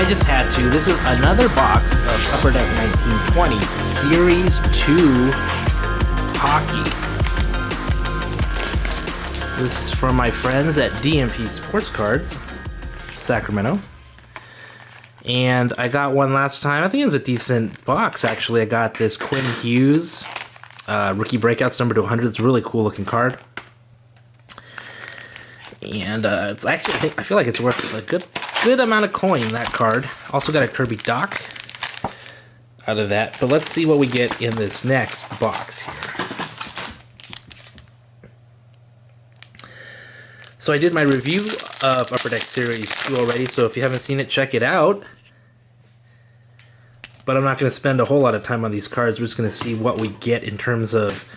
I just had to. This is another box of Upper Deck 1920 Series 2 hockey. This is from my friends at DMP Sports Cards, Sacramento. And I got one last time. I think it was a decent box, actually. I got this Quinn Hughes Rookie Breakouts number to 100. It's a really cool looking card. And it's actually, I feel like it's worth a good amount of coin, that card. Also got a Kirby Doc out of that. But let's see what we get in this next box here. So I did my review of Upper Deck Series 2 already, so if you haven't seen it, check it out. But I'm not going to spend a whole lot of time on these cards. We're just going to see what we get in terms of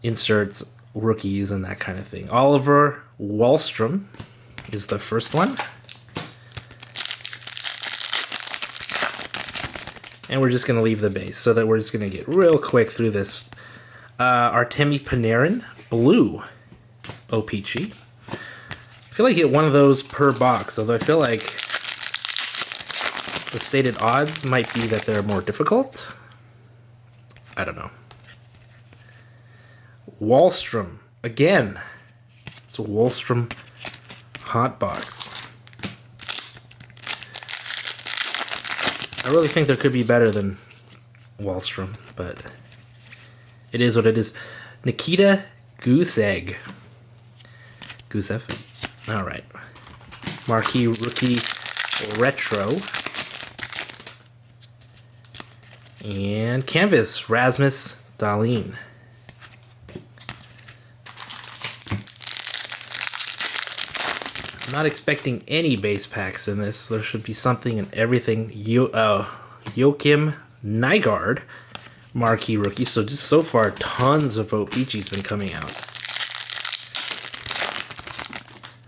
inserts, rookies, and that kind of thing. Oliver Wahlstrom is the first one. And we're just going to leave the base so that we're just going to get real quick through this. Artemi Panarin, blue OPG. I feel like you get one of those per box, although I feel like the stated odds might be that they're more difficult. I don't know. Wahlstrom, again. It's a Wahlstrom hot box. I really think there could be better than Wahlstrom, but it is what it is. Nikita Gusev. Alright. Marquee Rookie Retro. And Canvas, Rasmus Dahlin. I'm not expecting any base packs in this. There should be something in everything. Joakim Nygard, Marquee Rookie. So just so far, tons of OPG's been coming out.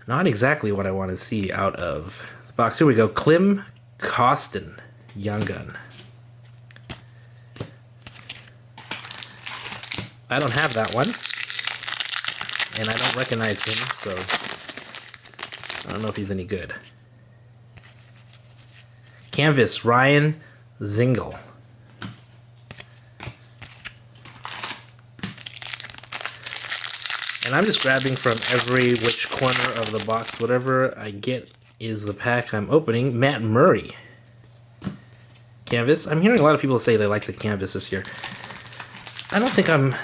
Not exactly what I want to see out of the box. Here we go. Klim Kostin, Young Gun. I don't have that one. And I don't recognize him, so I don't know if he's any good. Canvas, Ryan Zingle. And I'm just grabbing from every which corner of the box. Whatever I get is the pack I'm opening. Matt Murray. Canvas. I'm hearing a lot of people say they like the canvas this year. I don't think I'm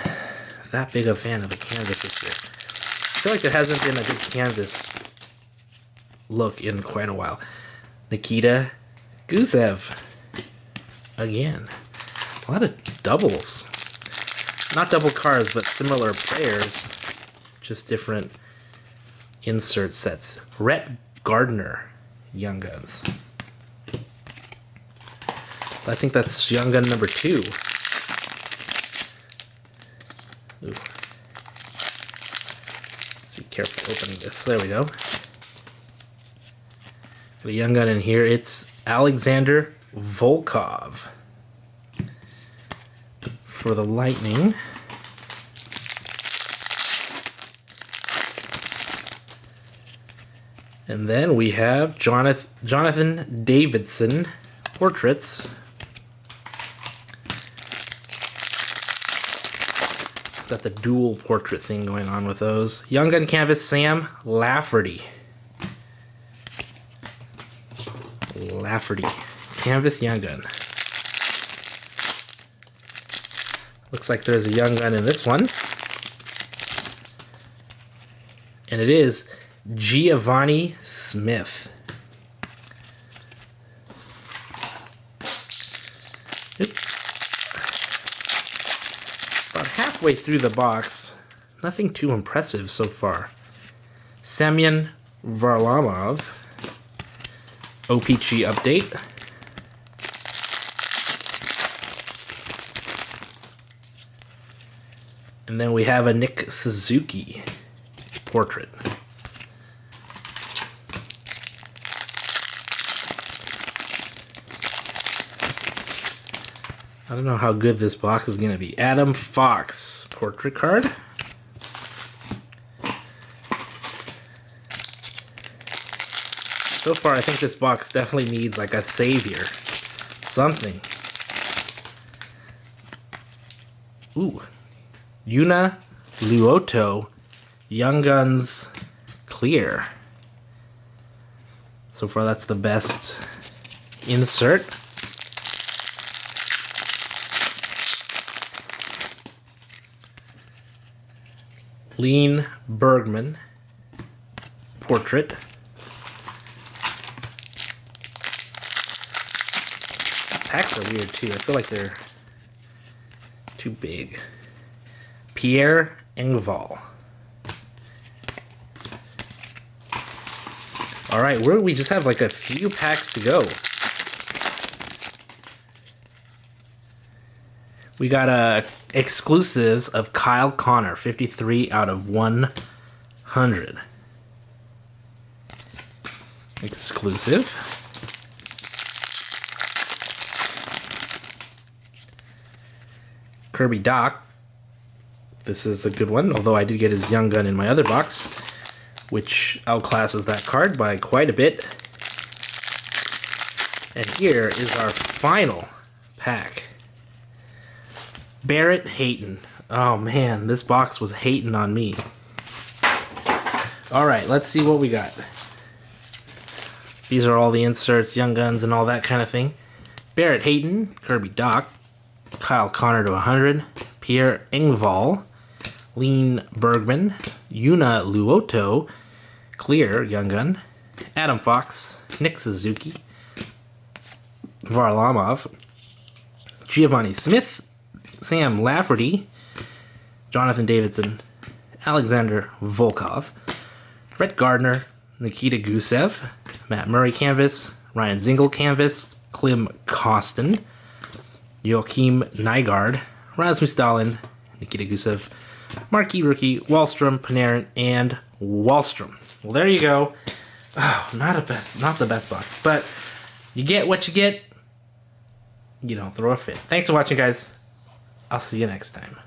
that big a fan of the canvas this year. I feel like there hasn't been a good canvas look in quite a while. Nikita Gusev. Again. A lot of doubles. Not double cards, but similar players. Just different insert sets. Rhett Gardner, Young Guns. I think that's Young Gun number 2. Ooh. Let's be careful opening this. There we go. Got a Young Gun in here. It's Alexander Volkov for the Lightning. And then we have Jonathan Davidson portraits. Got the dual portrait thing going on with those. Young Gun Canvas, Sam Lafferty. Canvas Young Gun. Looks like there's a Young Gun in this one. And it is Giovanni Smith. About halfway through the box. Nothing too impressive so far. Semyon Varlamov. OPG update. And then we have a Nick Suzuki portrait. I don't know how good this box is going to be. Adam Fox portrait card. So far, I think this box definitely needs like a savior. Something. Ooh. Yuna Luoto Young Guns Clear. So far, that's the best insert. Lean Bergman portrait. Packs are weird too. I feel like they're too big. Pierre Engvall. Alright, we just have like a few packs to go. We got exclusives of Kyle Connor, 53 out of 100. Exclusive. Kirby Dach. This is a good one, although I did get his Young Gun in my other box, which outclasses that card by quite a bit. And here is our final pack. Barrett Hayton. Oh man, this box was hating on me. Alright, let's see what we got. These are all the inserts, Young Guns, and all that kind of thing. Barrett Hayton, Kirby Dach, Kyle Connor to 100, Pierre Engvall, Lean Bergman, Yuna Luoto, Clear Young Gun, Adam Fox, Nick Suzuki, Varlamov, Giovanni Smith, Sam Lafferty, Jonathan Davidson, Alexander Volkov, Brett Gardner, Nikita Gusev, Matt Murray canvas, Ryan Zingle canvas, Klim Kostin, Joachim Nygaard, Rasmus Dahlin, Nikita Gusev, Marquee Rookie, Wallstrom, Panarin, and Wallstrom. Well, there you go. Oh, not the best box, but you get what you get. You don't throw a fit. Thanks for watching, guys. I'll see you next time.